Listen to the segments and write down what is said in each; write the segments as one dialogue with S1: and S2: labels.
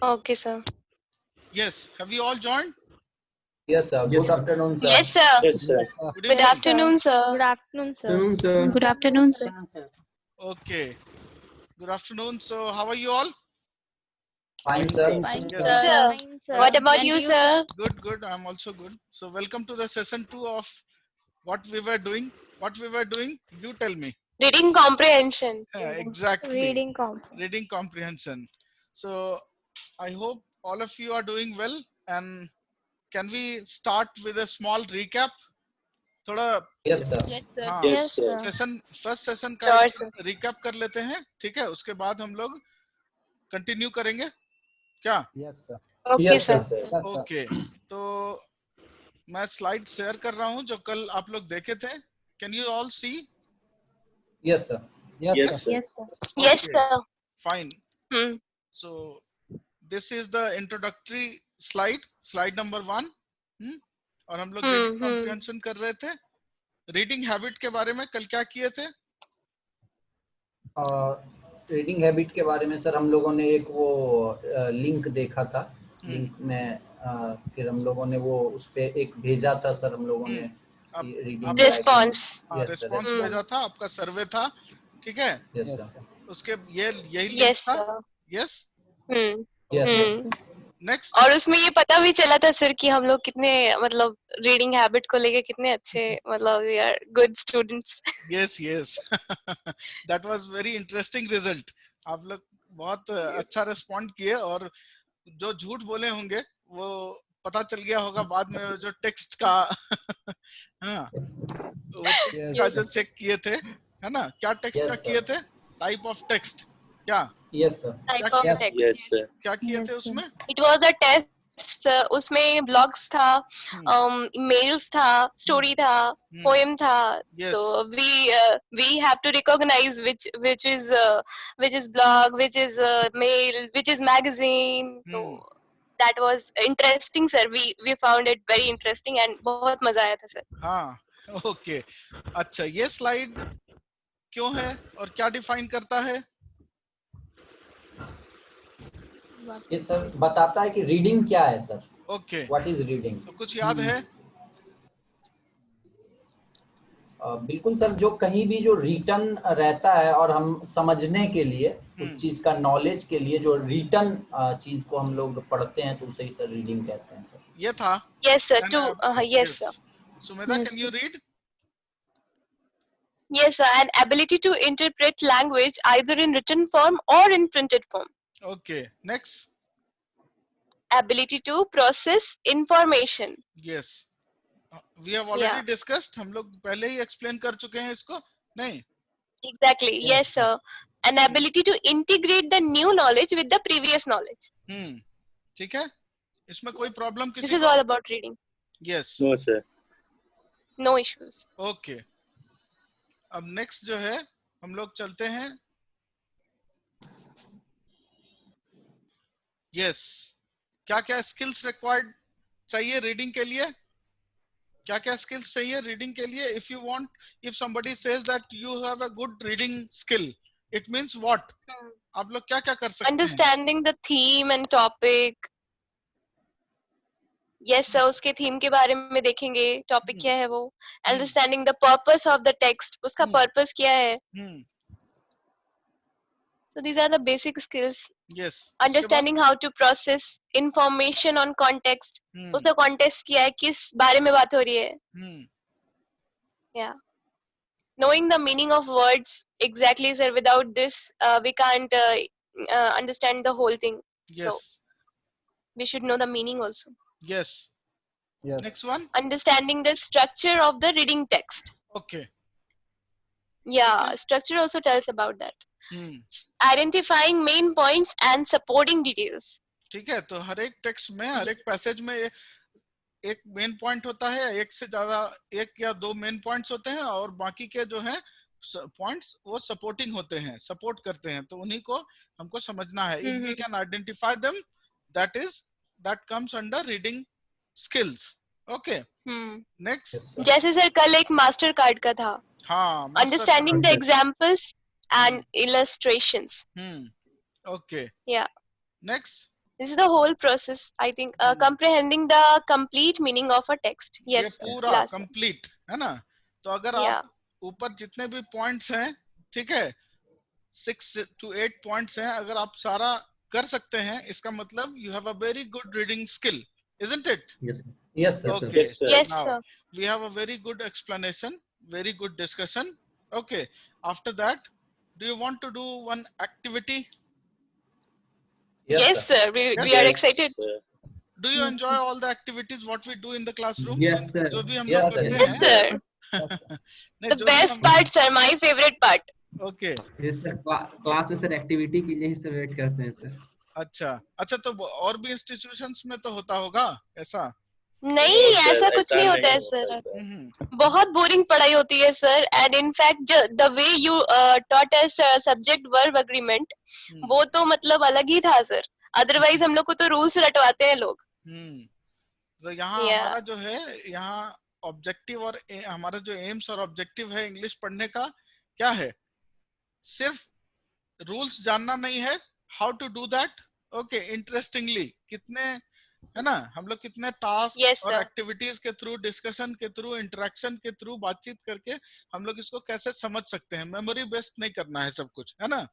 S1: Okay, sir.
S2: Yes. Have you all joined?
S3: Yes, sir. Good afternoon, sir.
S1: Yes, sir.
S4: Yes, sir.
S2: Good
S1: Good
S2: evening.
S1: afternoon, sir.
S5: Good afternoon, sir.
S4: Afternoon, sir.
S5: Good afternoon, sir.
S2: Okay. Good afternoon. So, how are you all?
S3: Fine, sir.
S5: Fine,
S2: Yes.
S1: Sir.
S5: Fine, sir.
S1: What about
S5: And
S1: you, sir?
S2: Good, good. I'm also good. So, welcome to the session 2 of what we were doing. What we were doing? You tell me.
S1: Reading comprehension.
S2: Exactly.
S5: Reading
S2: comprehension. So, I hope all of you are doing well. And can we start with a small recap? थोड़ा
S3: Yes, sir.
S5: Yes, sir.
S2: हाँ,
S5: Yes, sir.
S2: Session first session का
S1: Sure, sir.
S2: Recap कर लेते हैं, ठीक है? उसके बाद हम लोग कंटिन्यू करेंगे क्या?
S3: Yes, sir.
S1: Okay,
S3: Yes,
S1: sir.
S3: sir.
S2: Okay, तो मैं स्लाइड शेयर कर रहा हूं जो कल आप लोग देखे थे. Can you all see?
S3: Yes, sir.
S4: Yes, sir.
S5: Yes, sir.
S1: Yes,
S2: Okay.
S1: sir.
S2: Fine.
S1: Hmm.
S2: So this is the introductory slide, slide number 1. और हम लोग रीडिंग कॉम्प्रिहेंशन कर रहे थे. रीडिंग हैबिट के बारे में कल क्या किए थे?
S3: रीडिंग हैबिट के बारे में सर हम लोगों ने एक वो लिंक देखा था. लिंक में फिर हम लोगों ने वो उस पे एक भेजा था सर हम लोगों ने रीडिंग
S1: रिस्पॉन्स.
S2: रिस्पॉन्स भेजा था, आपका सर्वे था, ठीक है?
S3: Yes sir.
S2: उसके यही लिंक
S1: Yes,
S2: था.
S1: sir.
S2: यस.
S3: यस.
S2: नेक्स्ट.
S1: और उसमें ये पता भी चला था सर कि हम लोग कितने मतलब रीडिंग हैबिट को लेके कितने अच्छे मतलब we are good students.
S2: Yes yes. That was very interesting result. आप लोग बहुत अच्छा रिस्पॉन्ड किए और जो झूठ बोले होंगे वो पता चल गया होगा बाद में, जो टेक्स्ट का हाँ, वो टेक्स्ट का जो चेक किए थे, है ना? क्या टेक्स्ट का किए थे? टाइप ऑफ टेक्स्ट क्या?
S3: Yes sir.
S1: Type of text.
S4: Yes, sir.
S2: क्या किए थे उसमें?
S1: It was a test. उसमें ब्लॉग्स था, मेल्स था, स्टोरी था, पोएम था.
S2: Yes.
S1: So we have to recognize which is blog, which is mail, which is magazine. So that was interesting, sir. We found it very interesting and बहुत मजा आया था sir.
S2: हाँ, okay. अच्छा, ये स्लाइड क्यों है और क्या डिफाइन करता है?
S3: ये सर बताता है कि रीडिंग क्या है sir.
S2: Okay.
S3: What is reading.
S2: तो कुछ याद है?
S3: बिल्कुल सर. जो कहीं भी जो रिटन रहता है और हम समझने के लिए उस चीज का नॉलेज के लिए जो रिटन चीज को हम लोग पढ़ते हैं तो उसे ही सर रीडिंग कहते हैं सर.
S2: ये था.
S1: Yes sir. Yes sir.
S2: Sumedha, can you read?
S1: Yes sir. An ability to interpret language either in written form or in printed form.
S2: Okay. Next.
S1: Ability to process information.
S2: Yes. We have already discussed. हम लोग पहले ही explain कर चुके हैं इसको, नहीं?
S1: Exactly. Yes sir. An ability to integrate the new knowledge with the previous knowledge.
S2: ठीक है? इसमें कोई problem किसी?
S1: This is all about reading.
S2: Yes.
S4: No, sir.
S1: No issues.
S2: Okay. अब next जो है हम लोग चलते हैं. Yes. क्या क्या skills required चाहिए reading के लिए? क्या क्या skills चाहिए reading के लिए? If you want, if somebody says that you have a good reading skill, it means what? आप लोग क्या क्या कर सकते हैं?
S1: Understanding the theme and topic. Yes sir. उसके theme के बारे में देखेंगे. Topic क्या है वो? Understanding the purpose of the text. उसका purpose क्या है? So these are the basic skills.
S2: Yes.
S1: Understanding how to process information on context. उसका context क्या है? किस बारे में बात हो रही है? Yeah. Knowing the meaning of words. Exactly, sir. Without this, we can't understand the whole thing.
S2: Yes.
S1: So we should know the meaning also.
S2: Yes.
S3: Yes.
S2: Next one.
S1: Understanding the structure of the reading text.
S2: Okay.
S1: Yeah, structure also tells about that. Identifying main points and supporting details.
S2: ठीक है, तो हर एक text में, हर एक passage में एक main point होता है, एक से ज्यादा, एक या दो मेन पॉइंट्स होते हैं और बाकी के जो हैं पॉइंट्स वो सपोर्टिंग होते हैं, सपोर्ट करते हैं, तो उन्हीं को हमको समझना है. If we can identify them, that comes under reading skills. Okay. Next.
S1: जैसे सर कल एक मास्टर कार्ड का था.
S2: हाँ.
S1: Understanding the examples and illustrations.
S2: Okay.
S1: Yeah.
S2: Next.
S1: This is the whole process, I think, comprehending the complete meaning of a text.
S2: ये
S1: Yes,
S2: पूरा
S1: last.
S2: Complete है ना. तो अगर
S1: Yeah.
S2: आप ऊपर जितने भी पॉइंट्स हैं, ठीक है, 6 to 8 पॉइंट्स हैं, अगर आप सारा कर सकते हैं, इसका मतलब you have a very good reading skill, isn't it?
S3: Yes sir. Yes sir.
S2: Okay.
S4: Yes, sir.
S1: Yes,
S2: Now
S1: sir.
S2: we have a very good explanation, very good discussion. Okay. After that, do you want to do one activity?
S1: Yes, sir. We
S2: Yes,
S1: are
S4: Yes,
S1: excited.
S4: sir.
S2: Do you enjoy all the activities what we do in the classroom?
S3: Yes sir.
S2: जो भी हम
S3: Yes,
S2: लोग
S3: sir.
S2: करते
S1: Yes,
S2: हैं.
S1: sir.
S2: नहीं,
S1: The
S2: जो भी
S1: best
S2: हम.
S1: part, sir. My favorite part.
S2: Okay.
S6: Yes sir, class में सर एक्टिविटी के लिए ही सर वेट करते हैं सर.
S2: अच्छा अच्छा, तो और भी इंस्टीट्यूशंस में तो होता होगा ऐसा.
S1: नहीं,
S4: No, sir,
S1: ऐसा कुछ नहीं होता है
S4: होता
S1: सर.
S4: sir.
S1: बहुत बोरिंग पढ़ाई होती है sir. And in fact the way you taught us subject verb agreement, वो तो मतलब अलग ही था सर. अदरवाइज हम लोग को तो रूल्स रटवाते हैं लोग.
S2: तो यहाँ हमारा जो है, यहाँ ऑब्जेक्टिव और हमारा जो एम्स और ऑब्जेक्टिव है इंग्लिश पढ़ने का, क्या है? सिर्फ रूल्स जानना नहीं है, how to do that. Okay, interestingly. कितने, है ना, हम लोग कितने टास्क और एक्टिविटीज के थ्रू, डिस्कशन के थ्रू, इंटरेक्शन के थ्रू, बातचीत करके हम लोग इसको कैसे समझ सकते हैं. मेमोरी बेस्ड नहीं करना है सब कुछ, है ना.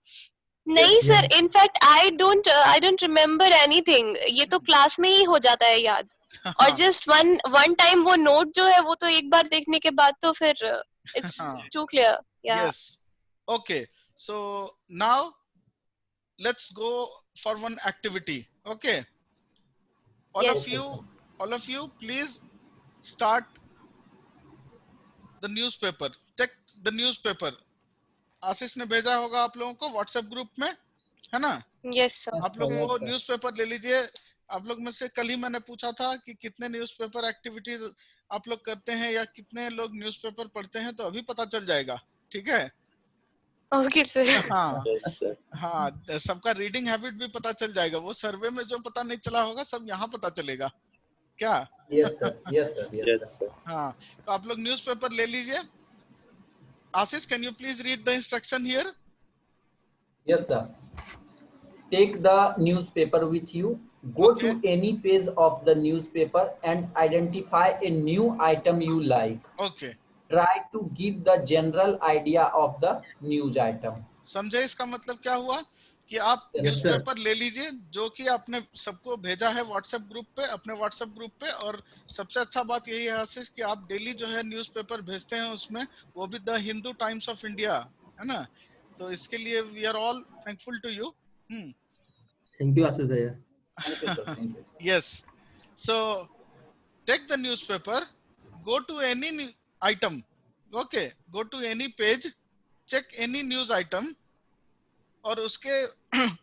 S1: नहीं sir, in fact I don't remember anything. ये तो क्लास में ही हो जाता है याद. और जस्ट वन टाइम वो नोट जो है, वो तो एक बार देखने के बाद तो फिर it's too clear.
S2: Yes. Okay, so now let's go for one activity. Okay, all of you please start the newspaper. Take the newspaper. आशीष ने भेजा होगा आप लोगों को व्हाट्सएप ग्रुप में, है ना.
S1: Yes sir.
S2: आप लोग वो न्यूज़पेपर ले लीजिए. आप लोग में से कल ही मैंने पूछा था कि कितने न्यूज़पेपर एक्टिविटीज आप लोग करते हैं या कितने लोग न्यूज़पेपर पढ़ते हैं, तो अभी पता चल जाएगा. ठीक है.
S1: Okay sir.
S2: हाँ
S4: Yes, sir.
S2: हाँ, सबका रीडिंग हैबिट भी पता चल जाएगा. वो सर्वे में जो पता नहीं चला होगा, सब यहाँ पता चलेगा. क्या?
S3: Yes sir. Yes sir.
S4: Yes, sir.
S2: हाँ, तो आप लोग न्यूज़पेपर ले लीजिए. Ashish, can you please read the instruction here?
S3: Yes sir. Take the newspaper with you. Go to any page of the newspaper and identify a new item you like.
S2: Okay.
S3: Try to give the general idea of the news item.
S2: समझे इसका मतलब क्या हुआ? कि आप newspaper ले लीजिए जो कि आपने सबको भेजा है व्हाट्सएप ग्रुप पे, अपने व्हाट्सएप ग्रुप पे. और सबसे अच्छा बात यही है आशीष कि आप डेली जो है न्यूज़पेपर भेजते हैं, उसमें वो भी the Hindu Times of India, है ना. तो इसके लिए we are all thankful to you.
S6: Thank you Ashish भैया.
S3: Thank you sir. Thank you.
S2: Yes. So take the newspaper, go to any item. Okay, go to any page, check any news item, और उसके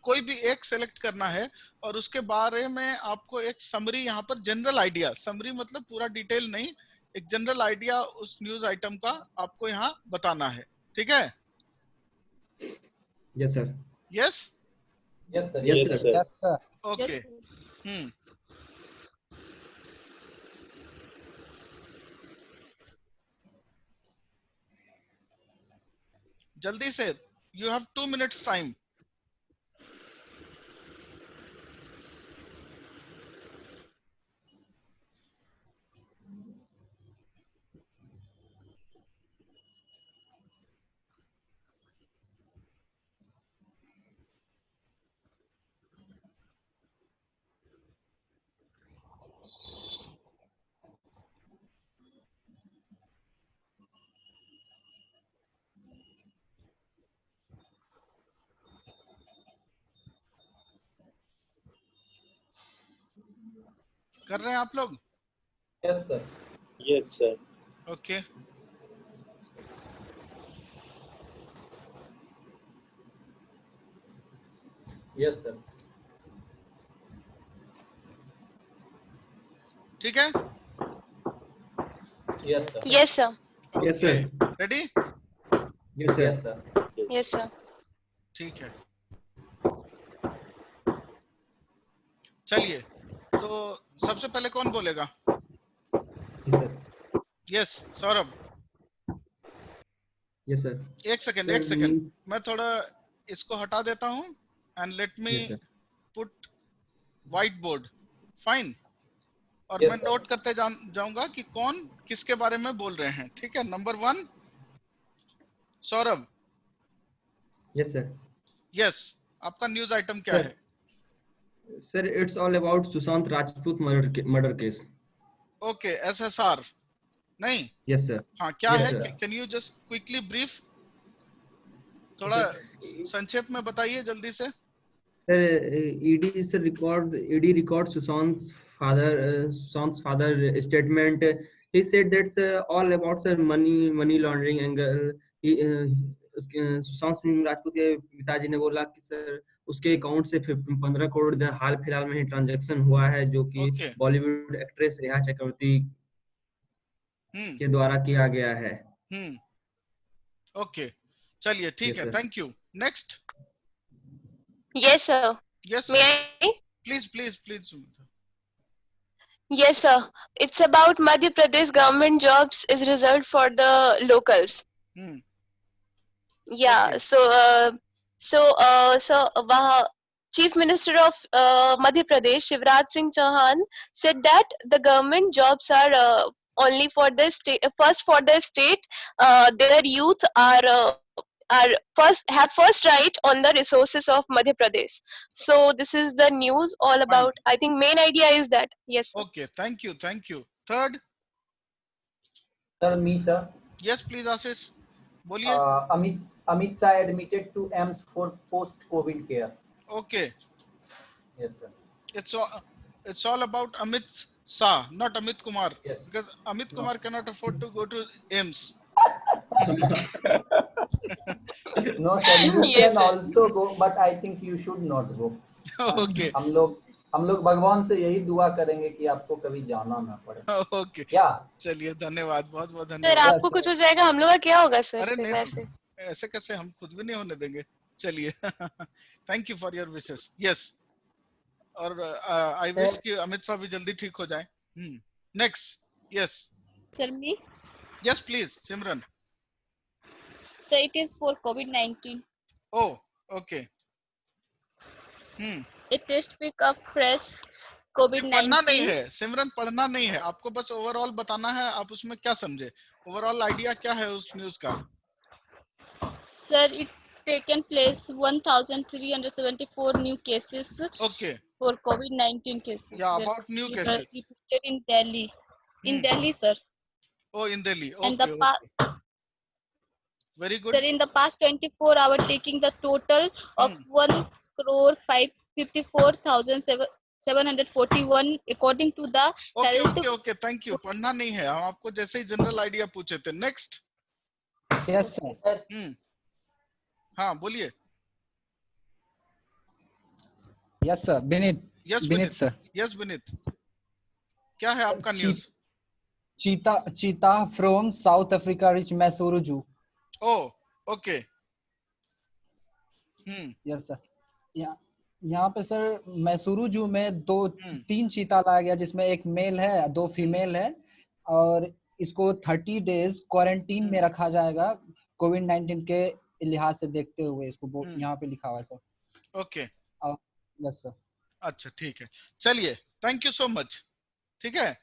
S2: कोई भी एक select करना है और उसके बारे में आपको एक समरी, यहाँ पर जनरल आइडिया, समरी मतलब पूरा डिटेल नहीं, एक जनरल आइडिया उस न्यूज आइटम का आपको यहाँ बताना है. ठीक है.
S6: Yes sir.
S2: Yes.
S3: Yes sir.
S4: Yes, sir.
S5: Yes, sir.
S2: Okay. जल्दी से, you have 2 minutes time. कर रहे हैं आप लोग?
S3: Yes sir.
S4: Yes, sir.
S2: Okay.
S3: Yes sir.
S2: ठीक है.
S3: Yes sir.
S1: Yes sir.
S6: Yes sir.
S2: Ready?
S6: Yes sir.
S3: Yes sir.
S1: Yes sir.
S2: ठीक है. चलिए, तो सबसे पहले कौन बोलेगा?
S6: Yes sir.
S2: Yes, Saurabh.
S6: Yes sir.
S2: एक सेकंड, मैं थोड़ा इसको हटा देता हूँ. And let me
S6: Yes, sir.
S2: Put white board, fine. और
S3: Yes,
S2: मैं
S3: sir.
S2: नोट करते जाऊंगा कि कौन किसके बारे में बोल रहे हैं, ठीक है। Number 1 Saurabh.
S6: Yes, sir.
S2: Yes, आपका न्यूज आइटम क्या
S6: Sir,
S2: है?
S6: sir, it's all about Sushant Rajput murder case.
S2: Okay, SSR नहीं?
S6: Yes, sir.
S2: हाँ, क्या
S6: Yes,
S2: है?
S6: sir.
S2: Can you just quickly brief, थोड़ा संक्षेप में बताइए जल्दी से।
S6: Sir, ED records Sushant's father statement. He said that's all about sir money laundering angle. Sushant Singh Rajput के पिताजी ने बोला कि सर उसके अकाउंट से 15 करोड़ हाल फिलहाल में ही ट्रांजैक्शन हुआ है, जो कि बॉलीवुड एक्ट्रेस रेखा चक्रवर्ती के द्वारा किया गया है।
S2: ओके, चलिए ठीक है, thank you. Next.
S1: Yes, sir.
S2: Yes.
S1: May I?
S2: Please.
S1: Yes, sir. It's about Madhya Pradesh government jobs is reserved for the locals. Yeah.
S2: Okay.
S1: So, Chief Minister of Madhya Pradesh, Shivraj Singh Chauhan, said that the government jobs are only for the state. First, for the state, their youth are have first right on the resources of Madhya Pradesh. So this is the news all about. I think main idea is that. Yes, sir.
S2: Okay, thank you. Third.
S3: Sir, me, sir.
S2: Yes, please, Ashish. बोलिए।
S3: Amit Shah admitted to AIIMS for post-COVID care.
S2: Okay.
S3: Yes, sir.
S2: It's all about Amit Shah, not Amit Kumar.
S3: Yes.
S2: Because Amit Kumar cannot afford to go to AIIMS.
S3: No, sir. You
S1: Yes,
S3: can
S1: sir.
S3: also go, but I think you should not go.
S2: Okay.
S3: हम लोग भगवान से यही दुआ करेंगे कि आपको कभी जाना ना पड़े।
S2: Okay. चलिए, धन्यवाद, बहुत बहुत धन्यवाद।
S1: सर, आपको कुछ हो जाएगा, हम लोग का क्या होगा सर?
S2: अरे नहीं, ऐसे कैसे, हम खुद भी नहीं होने देंगे। चलिए, thank you for your wishes. Yes, और आई विश कि अमित शाह भी जल्दी ठीक हो जाए। Next. Yes
S5: Sir, me?
S2: Yes please, Simran.
S5: So it is for COVID-19.
S2: Oh, okay.
S5: A test pick up fresh COVID-19.
S2: पढ़ना नहीं है सिमरन, पढ़ना नहीं है आपको, बस ओवरऑल बताना है आप उसमें क्या समझे। ओवरऑल आइडिया क्या है उस न्यूज का?
S5: Sir, it taken place 1,374 new cases.
S2: Okay.
S5: For COVID-19 cases.
S2: Yeah, about new cases.
S5: Reported in Delhi. In Delhi, sir.
S2: Oh, in Delhi. Okay.
S5: And the
S2: very good.
S5: Sir, in the past 24 hours, taking the total of 1,554,741 according to the health.
S2: Okay, thank you. पढ़ना नहीं है, हम आपको जैसे ही general idea पूछे थे। Next.
S3: Yes, sir.
S2: हाँ, बोलिए।
S4: Yes, sir. Binit.
S2: Yes,
S4: Binit, sir.
S2: Yes, Binit. क्या है आपका news?
S4: Cheetah from South Africa reached Maizuru Zoo.
S2: Oh, okay.
S4: Yes, sir. यहाँ पे सर मैसूरू जू में 3 चीता लाया गया, जिसमें एक मेल है, 2 फीमेल है, और इसको 30 डेज क्वारंटीन में रखा जाएगा कोविड-19 के लिहाज से देखते हुए। इसको यहाँ पे लिखा हुआ है सर।
S2: ओके।
S4: Yes sir.
S2: अच्छा, ठीक है, चलिए, थैंक यू सो मच। ठीक है,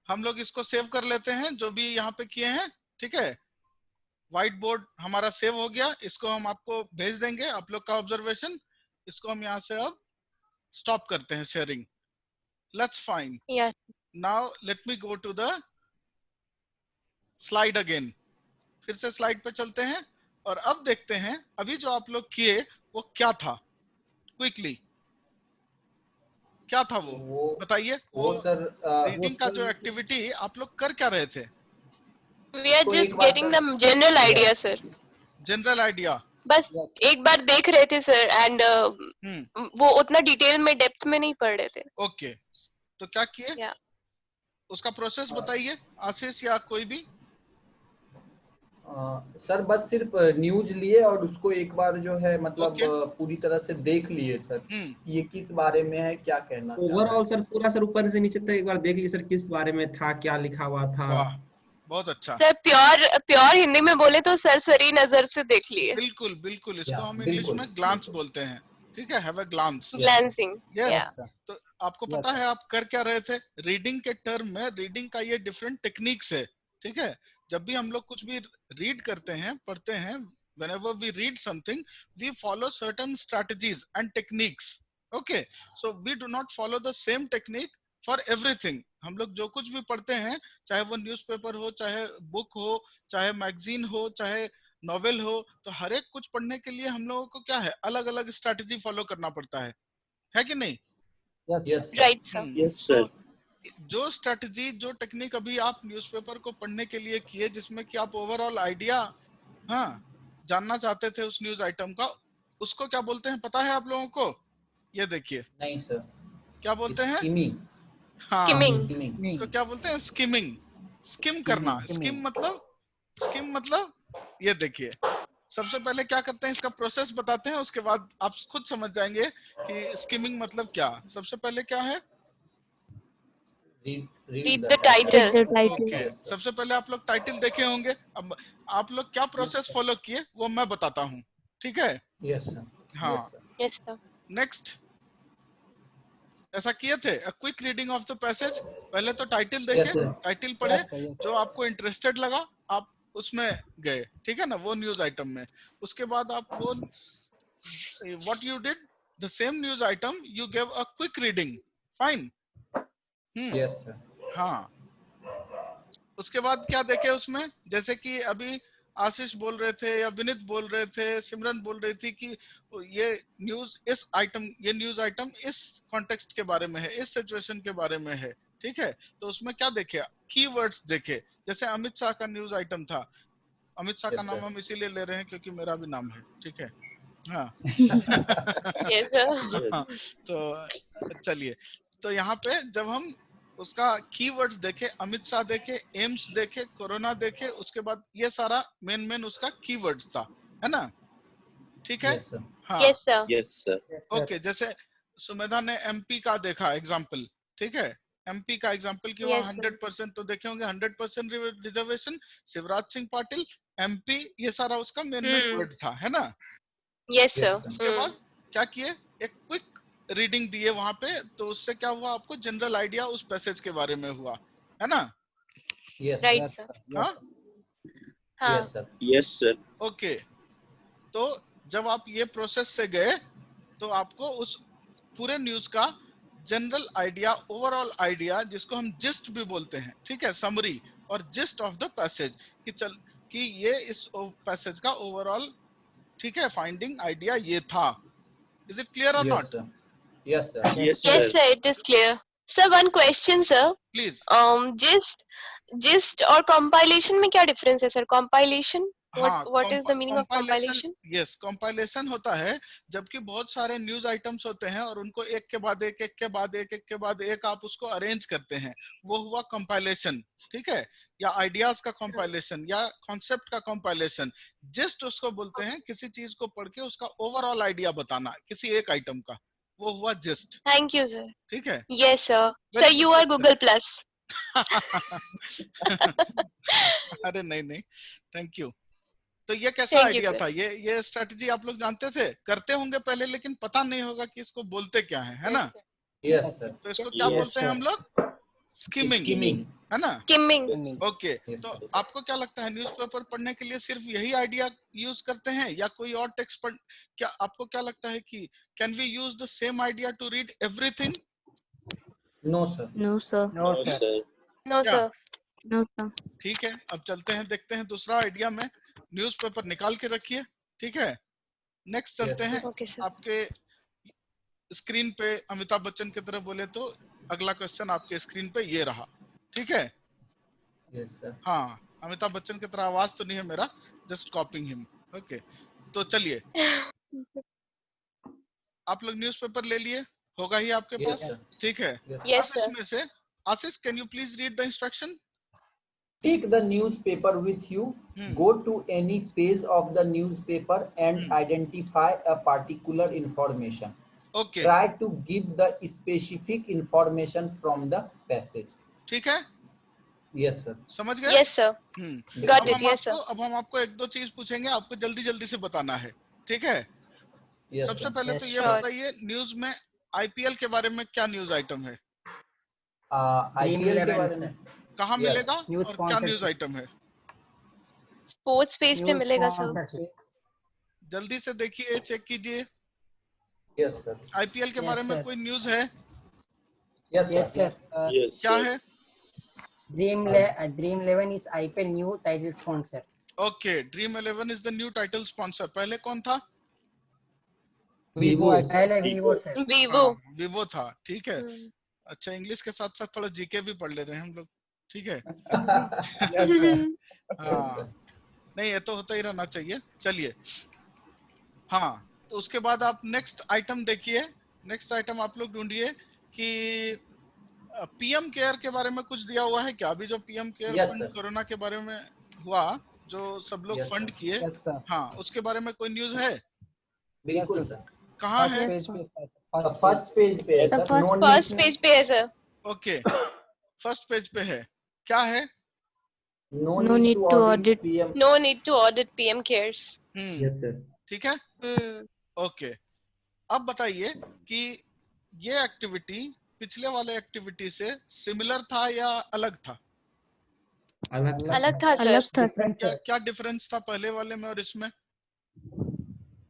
S2: हम लोग इसको सेव कर लेते हैं जो भी यहाँ पे किए हैं। ठीक है, व्हाइट बोर्ड हमारा सेव हो गया, इसको हम आपको भेज देंगे, आप लोग का ऑब्जर्वेशन। इसको हम यहाँ से अब स्टॉप करते हैं sharing. Let's fine. Now let me go to the slide again. फिर से स्लाइड पे चलते हैं और अब देखते हैं अभी जो आप लोग किए वो क्या था। क्विकली क्या था वो बताइए।
S3: वो सर
S2: रीडिंग का जो एक्टिविटी आप लोग कर क्या रहे थे?
S1: We are just getting the general idea, sir.
S2: General idea
S1: बस एक बार देख रहे थे सर, एंड वो उतना डिटेल में डेप्थ में नहीं पढ़ रहे थे।
S2: ओके, तो क्या किए उसका प्रोसेस बताइए, आशीष या कोई भी।
S3: सर बस सिर्फ न्यूज लिए और उसको एक बार जो है मतलब पूरी तरह से देख लिए सर, ये किस बारे में है, क्या कहना
S6: ओवरऑल सर पूरा सर ऊपर से नीचे तक एक बार देख लिए सर, किस बारे में था, क्या लिखा हुआ था।
S2: बहुत अच्छा
S1: सर। प्योर हिंदी में बोले तो सरसरी नजर से देख लिए।
S2: बिल्कुल बिल्कुल, इसको हम इंग्लिश में ग्लांस बोलते हैं। ठीक है, have a glance,
S1: glancing.
S2: Yes. तो आपको पता है आप कर क्या रहे थे? रीडिंग के टर्म में, रीडिंग का ये डिफरेंट टेक्निक्स है, ठीक है? जब भी हम लोग कुछ भी रीड करते हैं, पढ़ते हैं, whenever we read something, we follow certain strategies and techniques. Okay, so we do not follow the same technique for everything. हम लोग जो कुछ भी पढ़ते हैं, चाहे वो न्यूज़पेपर हो, चाहे बुक हो, चाहे मैगजीन हो, चाहे नॉवेल हो, तो हर एक कुछ पढ़ने के लिए हम लोगों को क्या है, अलग अलग स्ट्रैटेजी फॉलो करना पड़ता है कि नहीं?
S3: Yes
S1: right sir.
S7: Yes sir.
S2: जो स्ट्रैटेजी, जो टेक्निक अभी आप न्यूज़पेपर को पढ़ने के लिए किए, जिसमें कि आप ओवरऑल आइडिया जानना चाहते थे उस न्यूज आइटम का, उसको क्या बोलते हैं पता है आप लोगों को? ये देखिए।
S3: नहीं सर।
S2: क्या बोलते हैं?
S3: स्किमिंग।
S1: स्किमिंग।
S2: इसको क्या बोलते हैं? स्किमिंग। स्किम करना। स्किम मतलब ये देखिए, सबसे पहले क्या करते हैं, इसका प्रोसेस बताते हैं, उसके बाद आप खुद समझ जाएंगे कि स्किमिंग मतलब क्या। सबसे पहले क्या है?
S1: Read the title.
S2: Okay. सबसे पहले आप लोग टाइटल देखे होंगे। अब आप लोग क्या प्रोसेस फॉलो किए वो मैं बताता हूँ, ठीक है?
S3: Yes sir.
S2: हाँ।
S1: Yes sir.
S2: नेक्स्ट ऐसा किए थे? A quick reading of the passage. पहले तो टाइटल देखे, टाइटल पढ़े, जो आपको इंटरेस्टेड लगा आप उसमें गए, ठीक है ना, वो न्यूज आइटम में। उसके बाद आप वो what you did, the same news item you give a quick reading. Fine.
S3: Yes sir.
S2: हाँ, उसके बाद क्या देखे उसमें, जैसे कि अभी आशीष बोल रहे थे या विनीत बोल रहे थे, सिमरन बोल रही थी कि ये न्यूज इस आइटम, ये न्यूज आइटम इस कॉन्टेक्स्ट के बारे में है, इस सिचुएशन के बारे में है, ठीक है? तो उसमें क्या देखे? कीवर्ड्स देखे। जैसे अमित शाह का न्यूज आइटम था। अमित शाह का नाम हम इसीलिए ले रहे हैं क्योंकि मेरा भी नाम है, ठीक है? हाँ।
S1: Yes sir.
S2: तो चलिए, तो यहाँ पे जब हम उसका कीवर्ड्स देखे, अमित शाह देखे, एम्स देखे, कोरोना देखे, उसके बाद ये सारा मेन उसका कीवर्ड्स था, है ना? ठीक है? हाँ।
S1: Yes sir.
S7: Yes sir.
S2: Okay, जैसे सुमेधा ने एमपी का देखा एग्जाम्पल, ठीक है? एमपी का एग्जाम्पल की वहाँ 100% तो देखे होंगे, 100% रिजर्वेशन, शिवराज सिंह पाटिल, एमपी, ये सारा उसका मेन वर्ड था, है ना?
S1: Yes sir.
S2: उसके बाद क्या किए? एक क्विक रीडिंग दिए वहां पे, तो उससे क्या हुआ, आपको जनरल आइडिया उस पैसेज के बारे में हुआ, है ना?
S3: Yes
S1: Right sir.
S2: हाँ?
S3: Yes sir.
S7: Yes sir.
S2: Okay, तो जब आप ये प्रोसेस से गए तो आपको उस पूरे न्यूज का जनरल आइडिया, ओवरऑल आइडिया, जिसको हम जिस्ट भी बोलते हैं, ठीक है, समरी और जिस्ट ऑफ द पैसेज, कि ये इस पैसेज का ओवरऑल, ठीक है, फाइंडिंग आइडिया ये था। इज इट क्लियर और not?
S3: Yes sir.
S7: Yes
S1: Yes sir, it is clear. Sir, one question sir.
S2: Please.
S1: Gist और compilation में क्या difference है sir? Compilation? What is the meaning of compilation?
S2: Yes, compilation होता है जबकि बहुत सारे न्यूज आइटम्स होते हैं और उनको एक के बाद एक, एक के बाद एक, एक के बाद एक आप उसको अरेंज करते हैं, वो हुआ कंपाइलेशन, ठीक है? या आइडियाज का कंपाइलेशन या कॉन्सेप्ट का कंपाइलेशन। जिस्ट उसको बोलते हैं किसी चीज को पढ़ के उसका ओवरऑल आइडिया बताना किसी एक आइटम का, वो हुआ जिस्ट।
S1: Thank you sir.
S2: ठीक है?
S1: Yes sir. Sir, you are Google Plus.
S2: अरे नहीं, थैंक यू। तो ये कैसा आइडिया था? ये स्ट्रेटजी आप लोग जानते थे, करते होंगे पहले, लेकिन पता नहीं होगा कि इसको बोलते क्या है ना?
S3: Yes sir.
S2: तो इसको क्या बोलते हैं हम लोग? स्किमिंग, है ना?
S1: Skimming.
S2: ओके, तो आपको क्या लगता है न्यूज़पेपर पढ़ने के लिए सिर्फ यही आइडिया यूज करते हैं या कोई और टेक्स्ट पढ़, क्या आपको क्या लगता है कि can we use the same idea to read everything?
S3: No sir.
S5: No sir.
S7: No sir.
S1: No sir.
S5: No sir.
S2: ठीक है, अब चलते हैं, देखते हैं दूसरा आइडिया में। न्यूज़पेपर निकाल के रखिए, ठीक है? नेक्स्ट चलते हैं।
S1: Okay sir.
S2: आपके स्क्रीन पे अमिताभ बच्चन की तरह बोले तो अगला क्वेश्चन आपके स्क्रीन पे ये रहा, ठीक है?
S3: Yes sir.
S2: हाँ, अमिताभ बच्चन की तरह आवाज तो नहीं है मेरा, जस्ट कॉपिंग हिम। ओके, तो चलिए, आप लोग न्यूज़पेपर ले लिए होगा ही आपके पास, ठीक है?
S1: Yes sir.
S2: इसमें से Ashish, can you please read the instruction?
S3: Take the newspaper with you. Go to any page of the newspaper and identify a particular information.
S2: Okay.
S3: Try to give the specific information from the passage.
S2: ठीक है?
S3: Yes sir.
S2: समझ गए?
S1: Yes sir. Got it. Yes sir.
S2: अब हम आपको एक दो चीज पूछेंगे, आपको जल्दी जल्दी से बताना है, ठीक है?
S3: Yes
S2: सबसे
S3: sir.
S2: पहले तो ये
S1: sure.
S2: बताइए, न्यूज में आईपीएल के बारे में क्या न्यूज आइटम है?
S3: आईपीएल के बारे में
S2: कहाँ मिलेगा
S7: न्यूज
S2: और क्या न्यूज आइटम है?
S1: स्पोर्ट्स पेज पे मिलेगा सर।
S2: जल्दी से देखिए, चेक कीजिए।
S3: Yes sir.
S2: आईपीएल के बारे में कोई न्यूज है?
S3: Yes sir.
S2: क्या है?
S7: Dream 11 is IPL new title sponsor.
S2: Okay, dream 11 is the new title sponsor. पहले कौन था?
S4: वीवो
S7: पहले वीवो सर।
S1: वीवो।
S2: वीवो था, ठीक है। अच्छा, इंग्लिश के साथ साथ थोड़ा जीके भी पढ़ ले रहे हैं हम लोग, ठीक है। हाँ, नहीं ये तो होता ही रहना चाहिए। चलिए, हाँ, तो उसके बाद आप नेक्स्ट आइटम देखिए। नेक्स्ट आइटम आप लोग ढूंढिए कि पीएम केयर के बारे में कुछ दिया हुआ है क्या? अभी जो पीएम केयर फंड कोरोना के बारे में हुआ, जो सब लोग फंड किए, हाँ, उसके बारे में कोई न्यूज है?
S3: बिल्कुल सर।
S2: कहाँ है?
S3: फर्स्ट पेज पे है सर।
S1: फर्स्ट पेज पे है सर।
S2: ओके, फर्स्ट पेज पे है। क्या है?
S5: No need to audit
S3: PM.
S1: No need to audit PM cares.
S6: Yes sir.
S2: ठीक है। ओके, अब बताइए कि ये एक्टिविटी पिछले वाले एक्टिविटी से सिमिलर था या अलग था?
S1: अलग था सर।
S2: क्या डिफरेंस था पहले वाले में और इसमें?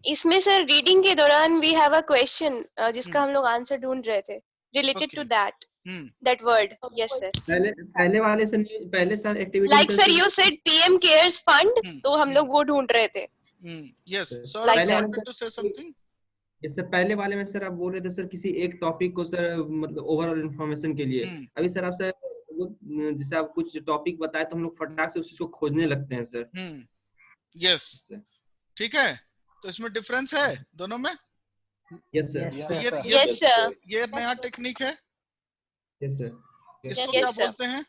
S1: इसमें सर रीडिंग के दौरान वी हैव अ क्वेश्चन जिसका हम लोग आंसर ढूंढ रहे थे related to that word. Yes sir.
S6: पहले वाले से पहले sir activity
S1: like sir you said PM cares fund, तो हम लोग वो ढूंढ रहे थे।
S2: Yes sir,
S1: Like
S2: I
S1: that.
S2: Wanted to say something.
S6: इससे पहले वाले में सर आप बोल रहे थे सर किसी एक टॉपिक को सर मतलब ओवरऑल इंफॉर्मेशन के लिए। अभी सर आप सर जैसे आप कुछ टॉपिक बताए तो हम लोग फटाक से उसको खोजने लगते हैं सर।
S2: यस, ठीक है। तो इसमें डिफरेंस है दोनों में?
S6: Yes sir.
S1: Yes sir.
S2: ये नया टेक्निक है।
S6: Yes sir.
S2: इसको क्या बोलते हैं?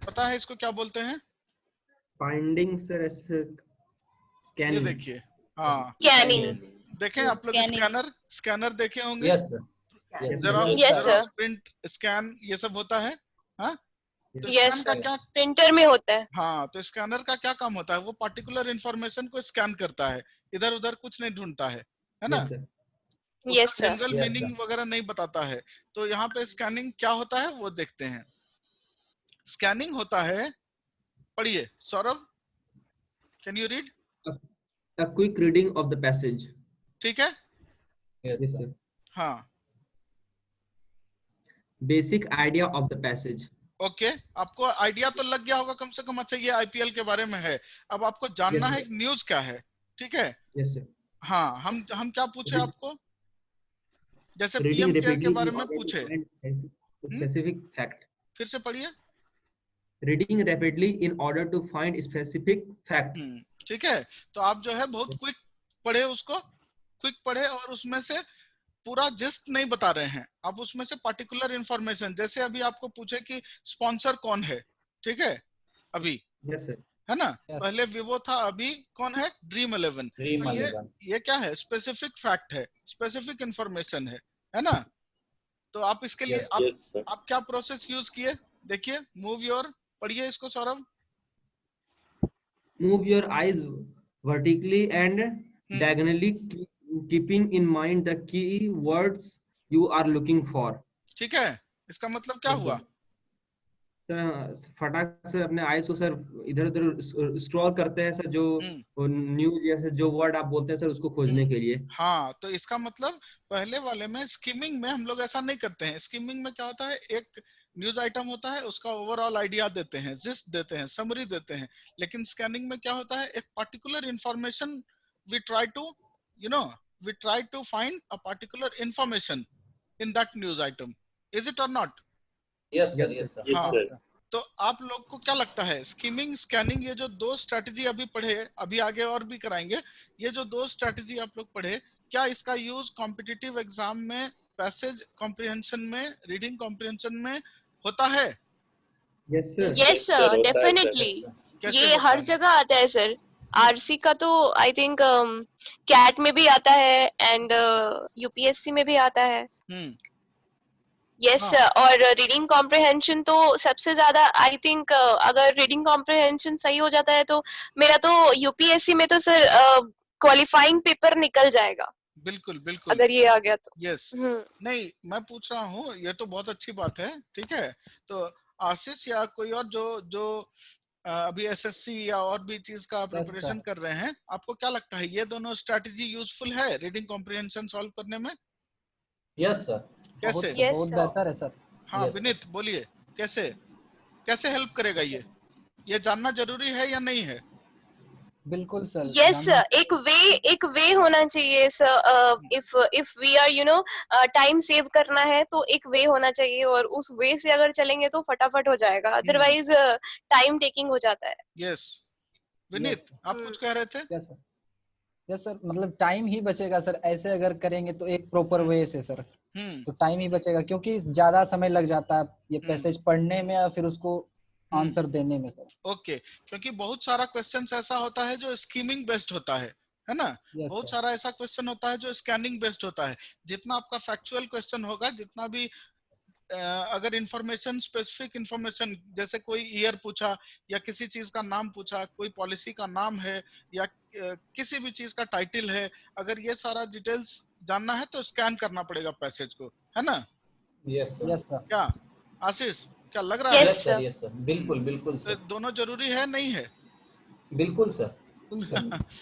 S2: पता है इसको क्या बोलते हैं?
S6: Finding sir, scanning.
S2: ये देखिए, हाँ,
S1: स्कैनिंग।
S2: देखें आप लोग स्कैनर देखे होंगे।
S3: Yes sir.
S2: Xerox, print, scan, ये सब होता है। हाँ, तो
S1: यस
S2: का क्या
S1: प्रिंटर में होता है।
S2: हाँ, तो स्कैनर का क्या काम होता है? वो पर्टिकुलर इंफॉर्मेशन को स्कैन करता है, इधर उधर कुछ नहीं ढूंढता है ना?
S1: Yes sir.
S2: जनरल मीनिंग वगैरह नहीं बताता है। तो यहाँ पे स्कैनिंग क्या होता है वो देखते हैं। स्कैनिंग होता है, पढ़िए Saurabh, can you read?
S6: A quick reading of the passage.
S2: ठीक है।
S6: Yes sir.
S2: हाँ,
S6: Basic idea of the passage.
S2: Okay, आपको आइडिया तो लग गया होगा कम से कम। अच्छा, ये आईपीएल के बारे में है। अब आपको जानना है न्यूज क्या है, ठीक है?
S6: Yes sir.
S2: हाँ, हम क्या पूछे आपको? जैसे पीएम केयर के बारे में पूछे।
S6: Specific fact.
S2: फिर से पढ़िए।
S6: Reading rapidly in order to find specific facts.
S2: ठीक है, तो आप जो है बहुत क्विक पढ़े, उसको क्विक पढ़े और उसमें से पूरा जिस्ट नहीं बता रहे हैं आप, उसमें से पर्टिकुलर इंफॉर्मेशन। जैसे अभी आपको पूछे कि स्पॉन्सर कौन है, ठीक है? अभी
S6: Yes sir.
S2: है ना? पहले वीवो था, अभी कौन है? ड्रीम 11। ये क्या है? स्पेसिफिक फैक्ट है, स्पेसिफिक इंफॉर्मेशन है ना? तो आप इसके लिए आप क्या प्रोसेस यूज किए? देखिए, मूव योर, पढ़िए इसको Saurabh.
S6: Move your eyes vertically and diagonally, keeping in mind the key words you are looking for.
S2: ठीक है, इसका मतलब क्या हुआ?
S6: फटाक से अपने आईज को सर इधर उधर स्क्रॉल करते हैं सर, जो न्यूज या जो वर्ड आप बोलते हैं सर उसको खोजने के लिए।
S2: हाँ, तो इसका मतलब पहले वाले में स्किमिंग में हम लोग ऐसा नहीं करते हैं। स्किमिंग में क्या होता है, एक न्यूज आइटम होता है, उसका ओवरऑल आइडिया देते हैं, जिस्ट देते हैं, समरी देते हैं। लेकिन स्कैनिंग में क्या होता है, एक particular information we try to find a particular information in that news item. Is it or not?
S3: Yes sir.
S2: तो आप लोग को क्या लगता है, स्किमिंग, स्कैनिंग, ये जो दो स्ट्रेटजी अभी पढ़े, अभी आगे और भी कराएंगे, ये जो दो स्ट्रेटजी आप लोग पढ़े, क्या इसका यूज कॉम्पिटिटिव एग्जाम में पैसेज कॉम्प्रिहेंशन में, रीडिंग कॉम्प्रिहेंशन में होता है?
S6: Yes
S1: sir, definitely. ये हर जगह आता है सर। आरसी का तो आई थिंक कैट में भी आता है एंड यूपीएससी में भी आता है। Yes sir. और रीडिंग कॉम्प्रिहेंशन तो सबसे ज्यादा आई थिंक, अगर रीडिंग कॉम्प्रिहेंशन सही हो जाता है तो मेरा तो यूपीएससी में तो सर क्वालिफाइंग पेपर निकल जाएगा।
S2: बिल्कुल बिल्कुल,
S1: अगर ये आ गया तो।
S2: यस। नहीं, मैं पूछ रहा हूँ, ये तो बहुत अच्छी बात है, ठीक है। तो आशीष या कोई और जो जो अभी एसएससी या और भी चीज का प्रिपरेशन कर रहे हैं, आपको क्या लगता है ये दोनों स्ट्रेटजी यूजफुल है रीडिंग कॉम्प्रिहेंशन सॉल्व करने में?
S3: यस सर,
S2: कैसे?
S4: बहुत बेहतर है सर।
S2: हाँ विनीत बोलिए, कैसे कैसे हेल्प करेगा ये जानना जरूरी है या नहीं है?
S4: बिल्कुल सर।
S1: यस, एक वे होना चाहिए sir. If we are time save करना है तो एक वे होना चाहिए, और उस वे से अगर चलेंगे तो फटाफट हो जाएगा, अदरवाइज टाइम टेकिंग हो जाता है।
S2: यस विनीत, आप कुछ कह रहे थे?
S4: यस सर, मतलब टाइम ही बचेगा सर, ऐसे अगर करेंगे तो एक प्रॉपर वे से सर, तो टाइम ही बचेगा, क्योंकि ज्यादा समय लग जाता है ये पैसेज पढ़ने में या फिर उसको आंसर देने में सर।
S2: ओके, क्योंकि बहुत सारा क्वेश्चन ऐसा होता है जो स्कीमिंग बेस्ड होता है ना? बहुत सारा ऐसा क्वेश्चन होता है जो स्कैनिंग बेस्ड होता है। जितना आपका फैक्चुअल क्वेश्चन होगा, जितना भी अगर इंफॉर्मेशन, स्पेसिफिक इंफॉर्मेशन, जैसे कोई ईयर पूछा या किसी चीज का नाम पूछा, कोई पॉलिसी का नाम है या किसी भी चीज का टाइटल है, अगर ये सारा डिटेल्स जानना है तो स्कैन करना पड़ेगा पैसेज को, है ना?
S3: Yes sir.
S2: क्या आशीष, क्या लग रहा है?
S3: यस सर, यस सर, बिल्कुल बिल्कुल सर।
S2: दोनों जरूरी है, नहीं है?
S3: बिल्कुल सर,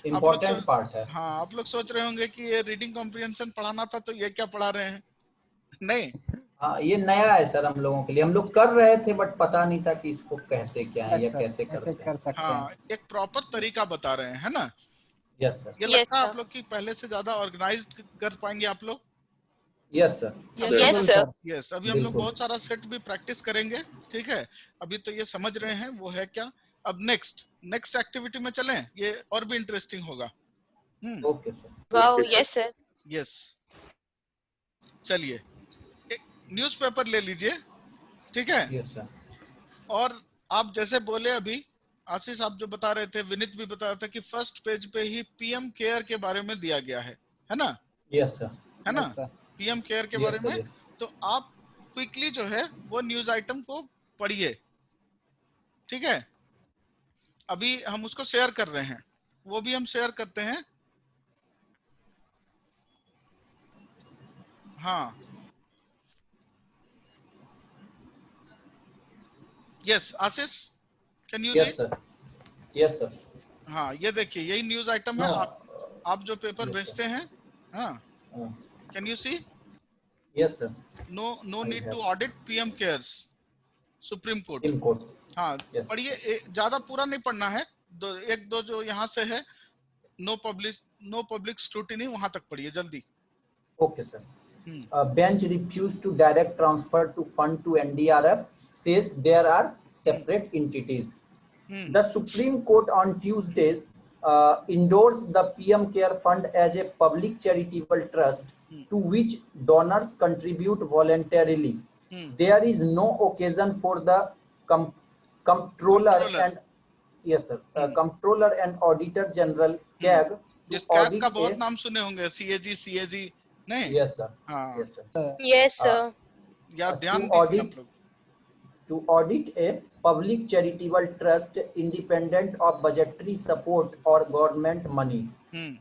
S3: इम्पोर्टेंट पार्ट है।
S2: हाँ, आप लोग सोच रहे होंगे कि ये रीडिंग कॉम्प्रिहेंशन पढ़ाना था तो ये क्या पढ़ा रहे हैं। नहीं,
S3: हाँ, ये नया है सर हम लोगों के लिए, हम लोग कर रहे थे बट पता नहीं था कि इसको कहते क्या है या कैसे करते हैं।
S2: हाँ, एक प्रॉपर तरीका बता रहे हैं, है ना?
S3: Yes sir.
S2: ये लगता है आप लोग की पहले से ज्यादा ऑर्गेनाइज्ड कर पाएंगे आप लोग।
S3: Yes sir,
S1: yes sir,
S2: yes. अभी हम लोग बहुत सारा सेट भी प्रैक्टिस करेंगे, ठीक है? अभी तो ये समझ रहे हैं वो है क्या। अब नेक्स्ट एक्टिविटी में चलें, ये और भी इंटरेस्टिंग होगा।
S3: Okay sir.
S1: Wow, yes sir.
S2: Yes, चलिए न्यूज़पेपर ले लीजिए, ठीक है?
S3: Yes sir.
S2: और आप जैसे बोले अभी, आशीष आप जो बता रहे थे, विनीत भी बता रहा था कि फर्स्ट पेज पे ही पीएम केयर के बारे में दिया गया है ना?
S3: यस सर,
S2: है ना? पीएम केयर के बारे में। तो आप क्विकली जो है वो न्यूज आइटम को पढ़िए, ठीक है? अभी हम उसको शेयर कर रहे हैं, वो भी हम शेयर करते हैं। हाँ, yes Ashish, can you read?
S3: Yes sir, yes sir.
S2: हाँ, ये देखिए, यही न्यूज आइटम है। आप जो पेपर भेजते हैं, हाँ, can you see?
S3: Yes sir.
S2: No need to audit PM cares, supreme court. हाँ, पढ़िए, ज्यादा पूरा नहीं पढ़ना है, एक दो जो यहाँ से है, नो पब्लिक स्क्रूटिनी, वहां तक पढ़िए जल्दी।
S3: Okay sir. Bench refused to direct transfer to fund to NDRF, says there are separate entities. The Supreme Court on Tuesday endorsed the PM Care Fund as a public charitable trust to which donors contribute voluntarily. There is no occasion for the Comptroller and Comptroller and Auditor General CAG
S2: to audit का बहुत नाम सुने होंगे, CAG नहीं?
S3: Yes sir.
S2: हाँ,
S1: yes sir.
S2: या ध्यान दीजिए आप लोग।
S3: To audit a public charitable trust independent of budgetary support or government money.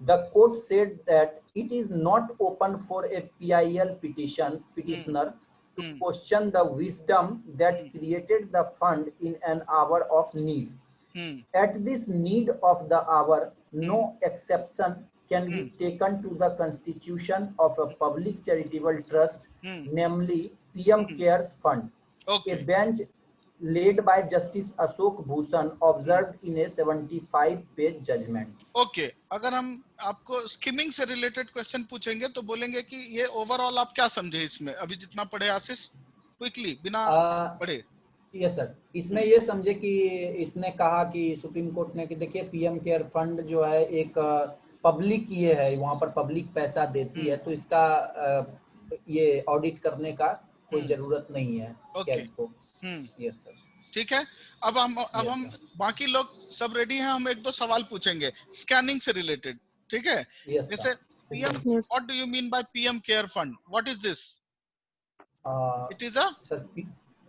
S3: The court said that it is not open for a PIL petitioner to question the wisdom that created the fund in an hour of need. At this need of the hour, no exception can be taken to the constitution of a public charitable trust, namely PM Cares Fund. A bench led by Justice Ashok Bhushan observed in a 75-page judgment.
S2: Okay, अगर हम आपको skimming से related question पूछेंगे तो बोलेंगे कि ये overall आप क्या समझे इसमें, अभी जितना पढ़े आशीष, क्विकली बिना पढ़े।
S3: यस सर, इसमें ये समझे कि इसने कहा कि सुप्रीम कोर्ट ने कि देखिए पीएम केयर फंड जो है एक पब्लिक ये है, वहाँ पर पब्लिक पैसा देती है, तो इसका ये ऑडिट करने का कोई जरूरत नहीं है कैग को। यस सर,
S2: ठीक है। अब हम बाकी लोग सब रेडी हैं, हम एक दो सवाल पूछेंगे स्कैनिंग से रिलेटेड, ठीक है? जैसे PM, what do you mean by PM care fund? What is this? It is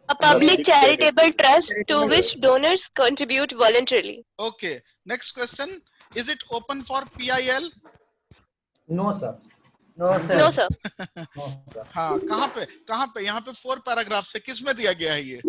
S1: a public charitable trust to which donors contribute voluntarily.
S2: Okay, next question, is it open for PIL?
S3: No sir.
S7: No, sir.
S1: No sir.
S3: No sir,
S2: हाँ, कहाँ पे यहाँ पे 4 paragraph से किस में दिया गया है
S3: ये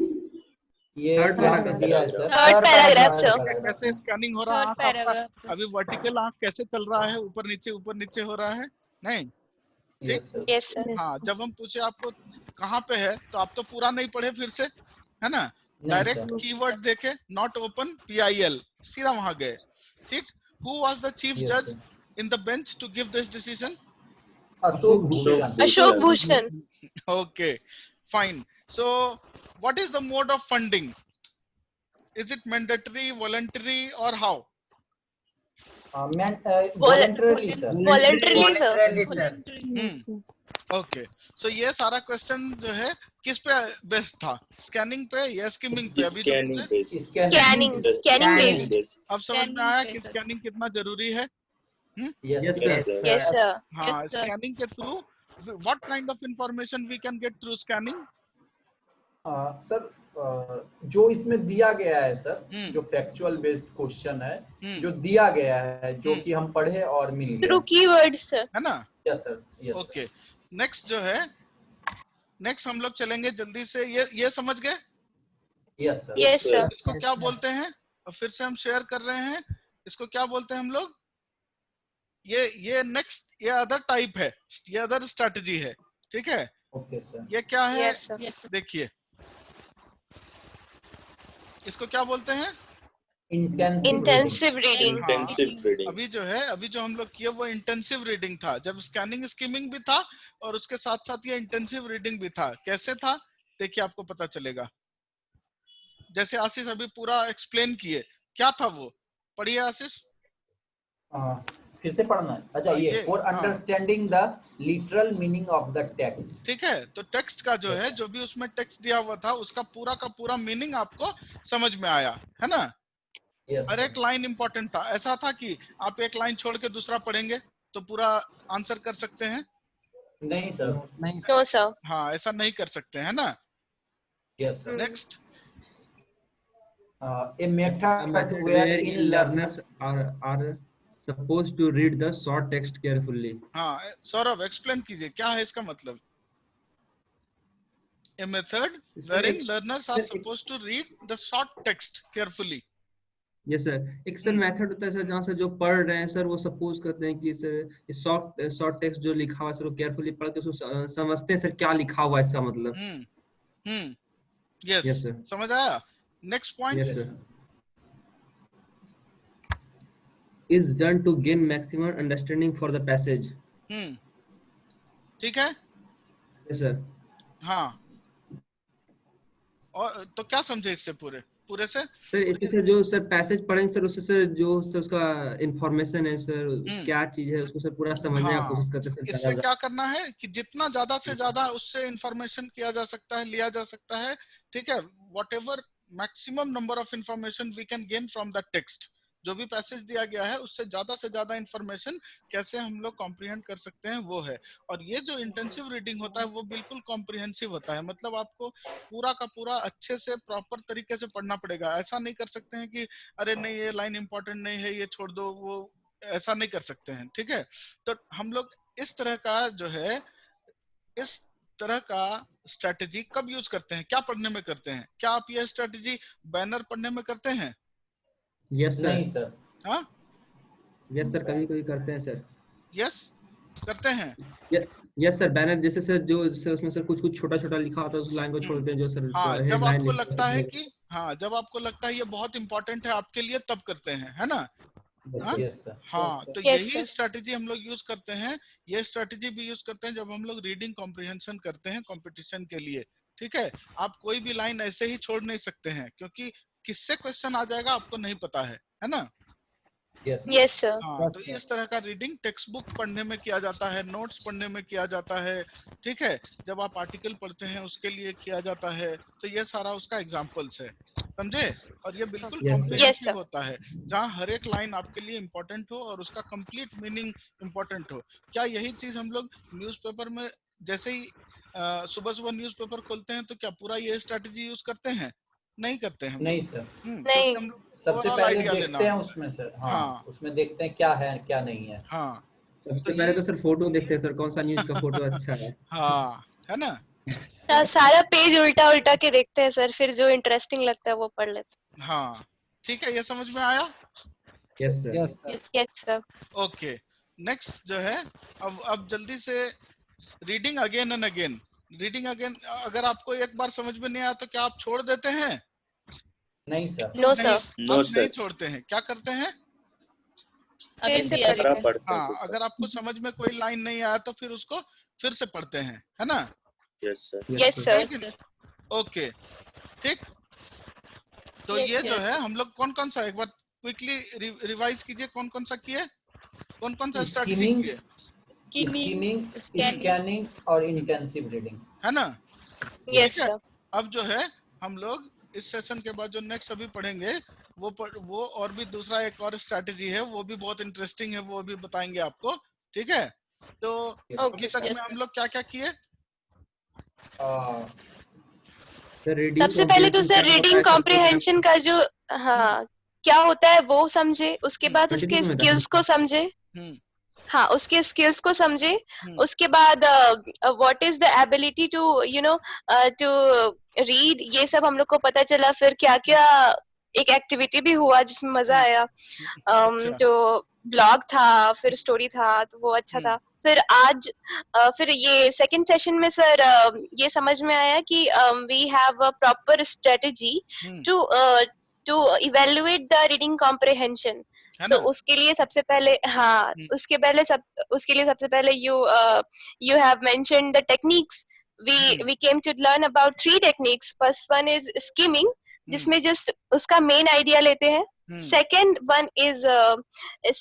S6: Third
S3: यहाँ पे
S6: paragraph.
S3: दिया है sir,
S1: third paragraph
S3: third
S1: sir.
S3: paragraph
S2: कैसे
S3: में।
S2: स्कैनिंग हो रहा है
S5: Third
S2: आँख आपका,
S5: paragraph.
S2: अभी वर्टिकल आँख कैसे चल रहा है, ऊपर नीचे हो रहा है, नहीं ठीक।
S3: Yes sir,
S1: yes sir.
S2: हाँ, जब हम पूछे आपको कहाँ पे है तो आप तो पूरा नहीं पढ़े फिर से, है ना,
S3: नहीं
S2: डायरेक्ट
S3: सर,
S2: कीवर्ड देखे, नॉट ओपन PIL, सीधा वहां गए, ठीक। Who was the chief
S3: yes
S2: जज
S3: sir,
S2: in the bench to give this decision?
S3: Ashok Bhushan,
S1: Ashok Bhushan.
S2: Okay, fine. So, what is the mode of funding? Is it mandatory, voluntary, or how?
S3: Voluntarily sir,
S1: Voluntarily sir.
S7: Voluntarily, sir.
S2: Okay. So ये सारा question जो है किस पे based था, scanning पे या skimming पे? अभी जो पूछे
S1: Scanning based.
S2: अब समझ में आया कि स्कैनिंग कितना जरूरी है।
S3: Yes
S6: Yes,
S3: sir,
S6: sir.
S1: Yes sir.
S2: हाँ,
S5: Yes, sir.
S2: स्कैनिंग के through what kind of information we can get through scanning?
S3: Sir जो इसमें दिया गया है सर,
S2: हम्म।
S3: जो फैक्चुअल बेस्ड क्वेश्चन है,
S2: हम्म।
S3: जो दिया गया है, जो कि हम पढ़े और मिल गया,
S1: Through keywords sir.
S2: है ना?
S3: Yes sir, yes
S2: okay, next जो है, नेक्स्ट हम लोग चलेंगे जल्दी से, ये समझ गए
S3: यस सर,
S1: Yes sir.
S2: इसको क्या बोलते हैं, और फिर से हम शेयर कर रहे हैं, इसको क्या बोलते हैं हम लोग, ये नेक्स्ट, ये अदर टाइप है, ये अदर स्ट्रेटजी है, ठीक है।
S3: ओके सर,
S2: ये क्या है,
S1: Yes sir.
S5: Yes, sir.
S2: देखिए इसको क्या बोलते हैं,
S1: Intensive reading.
S2: हाँ, अभी जो है, अभी जो हम लोग किए वो इंटेंसिव रीडिंग था, जब स्कैनिंग स्किमिंग भी था और उसके साथ साथ ये इंटेंसिव रीडिंग भी था। कैसे था देखिए, आपको पता चलेगा। जैसे आशीष अभी पूरा एक्सप्लेन किए, क्या था वो, पढ़िए आशीष।
S3: फिर से पढ़ना है। अच्छा, ये for understanding the literal meaning of the text,
S2: ठीक है, तो टेक्स्ट का जो है, जो भी उसमें टेक्स्ट दिया हुआ था उसका पूरा का पूरा मीनिंग आपको समझ में आया, है ना।
S3: यस
S2: हर एक लाइन इंपॉर्टेंट था। ऐसा था कि आप एक लाइन छोड़ के दूसरा पढ़ेंगे तो पूरा आंसर कर सकते हैं?
S3: नहीं सर,
S4: नहीं
S1: No sir.
S2: हाँ, ऐसा नहीं कर सकते, है ना।
S3: Yes sir,
S2: next,
S3: a method
S6: wherein learners are supposed to read the short text carefully.
S2: हाँ सौरभ एक्सप्लेन कीजिए, क्या है इसका मतलब। A method wherein learners are supposed to read the short text carefully.
S6: Yes sir, एक सर मेथड होता है sir जहाँ से जो पढ़ रहे हैं सर वो सपोज करते हैं कि सर शॉर्ट टेक्स्ट जो लिखा हुआ है सर वो केयरफुली पढ़ के उसको समझते हैं सर क्या लिखा हुआ है इसका मतलब।
S2: Yes
S6: Yes, sir.
S2: समझ आया। Next point,
S6: yes sir, is done to gain maximum understanding for the passage.
S2: ठीक है।
S6: यस सर,
S2: हाँ, और तो क्या समझे इससे पूरे से?
S6: सर इससे सर जो सर पैसेज पढ़ेंगे सर उससे सर जो सर उसका इंफॉर्मेशन है सर क्या चीज है उसको सर पूरा समझने की कोशिश करते हैं सर।
S2: इससे क्या करना है कि जितना ज्यादा से ज्यादा उससे इंफॉर्मेशन किया जा सकता है, लिया जा सकता है, ठीक है। Whatever maximum number of information we can gain from the text, जो भी पैसेज दिया गया है उससे ज्यादा इंफॉर्मेशन कैसे हम लोग कॉम्प्रिहेंड कर सकते हैं, वो है। और ये जो इंटेंसिव रीडिंग होता है वो बिल्कुल कॉम्प्रिहेंसिव होता है, मतलब आपको पूरा का पूरा अच्छे से प्रॉपर तरीके से पढ़ना पड़ेगा। ऐसा नहीं कर सकते हैं कि अरे नहीं ये लाइन इंपॉर्टेंट नहीं है ये छोड़ दो, वो ऐसा नहीं कर सकते हैं, ठीक है। तो हम लोग इस तरह का जो है, इस तरह का स्ट्रेटेजी कब यूज करते हैं, क्या पढ़ने में करते हैं? क्या आप ये स्ट्रेटेजी बैनर पढ़ने में करते हैं?
S6: यस सर,
S3: नहीं सर,
S2: हाँ
S6: यस सर, कभी कभी करते हैं सर।
S2: यस करते हैं।
S6: यस सर, बैनर जैसे सर जो सर उसमें सर कुछ छोटा छोटा लिखा होता है उस लाइन को छोड़ते हैं जो सर
S2: हाँ, जब
S6: headline
S2: आपको
S6: लिखा
S2: लगता है
S6: है।
S2: कि हाँ, जब आपको लगता है ये बहुत इंपॉर्टेंट है आपके लिए, तब करते हैं, है ना। हाँ?
S3: यस सर,
S2: हाँ, तो
S1: Yes,
S2: यही
S1: sir.
S2: स्ट्रेटेजी हम लोग यूज करते हैं। ये स्ट्रेटेजी भी यूज करते हैं जब हम लोग रीडिंग कॉम्प्रिहेंशन करते हैं कंपटीशन के लिए, ठीक है। आप कोई भी लाइन ऐसे ही छोड़ नहीं सकते हैं, क्योंकि किससे क्वेश्चन आ जाएगा आपको नहीं पता है ना।
S3: Yes
S1: Yes sir.
S2: हाँ, तो इस तरह का रीडिंग टेक्स्ट बुक पढ़ने में किया जाता है, नोट्स पढ़ने में किया जाता है, ठीक है। जब आप आर्टिकल पढ़ते हैं उसके लिए किया जाता है। तो ये सारा उसका एग्जांपल्स है, समझे। और ये बिल्कुल
S6: Yes, sir.
S2: Comprehensive
S1: Yes, sir.
S2: होता है, जहाँ हर एक लाइन आपके लिए इम्पोर्टेंट हो और उसका कंप्लीट मीनिंग इम्पोर्टेंट हो। क्या यही चीज हम लोग न्यूज़पेपर में जैसे ही सुबह सुबह न्यूज़पेपर खोलते हैं तो क्या पूरा ये स्ट्रेटेजी यूज करते हैं? नहीं करते हैं।
S3: नहीं सर,
S1: नहीं।
S2: हम लोग
S3: सबसे
S2: overall
S3: पहले
S2: idea
S3: देखते
S2: लेना
S3: हैं उसमें सर, हाँ,
S2: हाँ।
S3: उसमें देखते हैं क्या है क्या नहीं है।
S2: हाँ,
S6: सबसे पहले तो सर फोटो देखते हैं सर, कौन सा न्यूज का फोटो अच्छा है।
S2: हाँ, है ना।
S1: सारा पेज उल्टा उल्टा के देखते हैं सर, फिर जो इंटरेस्टिंग लगता है वो पढ़ लेते हैं।
S2: हाँ ठीक है, ये समझ में आया।
S6: Yes sir.
S4: Yes sir.
S1: Yes sir.
S2: Okay, next जो है, अब जल्दी से reading again and again. Reading again, अगर आपको एक बार समझ में नहीं आया तो क्या आप छोड़ देते हैं?
S3: नहीं सर।
S1: नो
S2: नहीं,
S1: सर।
S8: नो
S2: आप नहीं
S8: सर,
S2: छोड़ते हैं, क्या करते हैं?
S1: फिर से
S8: दोबारा
S1: पढ़ेंगे।
S8: पढ़ते हैं
S2: हाँ,
S8: पेपर।
S2: अगर आपको समझ में कोई लाइन नहीं आया तो फिर उसको फिर से पढ़ते हैं, है ना।
S8: Yes sir.
S1: Yes sir.
S2: Okay ठीक। तो
S1: Yes,
S2: ये जो
S5: yes,
S2: है
S5: sir.
S2: हम लोग कौन कौन सा, एक बार क्विकली रिवाइज कीजिए, कौन कौन सा किए, कौन कौन सा स्ट्रेटजी
S3: स्किमिंग,
S2: किए,
S3: स्किमिंग,
S5: scanning.
S3: स्कैनिंग और इंटेंसिव रीडिंग।
S2: है ना।
S1: यस
S2: ठीक है,
S1: सर।
S2: अब जो है हम लोग इस सेशन के बाद जो नेक्स्ट अभी पढ़ेंगे वो और भी दूसरा एक और स्ट्रैटेजी है, वो भी बहुत इंटरेस्टिंग है, वो भी बताएंगे आपको। ठीक है, तो अभी तक में हम लोग क्या क्या किए?
S6: सर रीडिंग
S1: सबसे पहले तो सर रीडिंग कॉम्प्रिहेंशन का जो क्या होता है वो समझे, उसके बाद उसके स्किल्स को समझे। हाँ, उसके स्किल्स को समझे। उसके बाद what is the ability to you know to read, ये सब हम लोग को पता चला। फिर क्या क्या एक एक्टिविटी भी हुआ जिसमें मजा आया। जो ब्लॉग था, फिर स्टोरी था, तो वो अच्छा था। फिर आज फिर ये सेकंड सेशन में सर ये समझ में आया कि we have a proper strategy to evaluate the reading comprehension. तो उसके लिए सबसे पहले उसके लिए सबसे पहले you have mentioned the techniques. We came to learn about 3 techniques. First one is skimming, जिसमें just उसका main idea लेते हैं। Second one is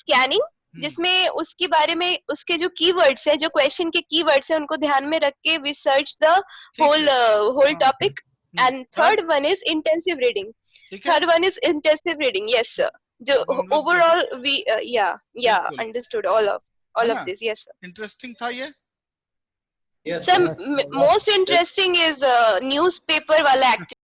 S1: scanning, जिसमें उसके बारे में उसके जो keywords है, जो question के keywords है, उनको ध्यान में रख के we search the whole topic. And third one is intensive reading. Third one is intensive reading. Yes sir. जो overall we understood all of this. Yes sir.
S2: Interesting था ये।
S3: Yes,
S1: Sir,
S3: sir.
S1: most interesting is newspaper वाला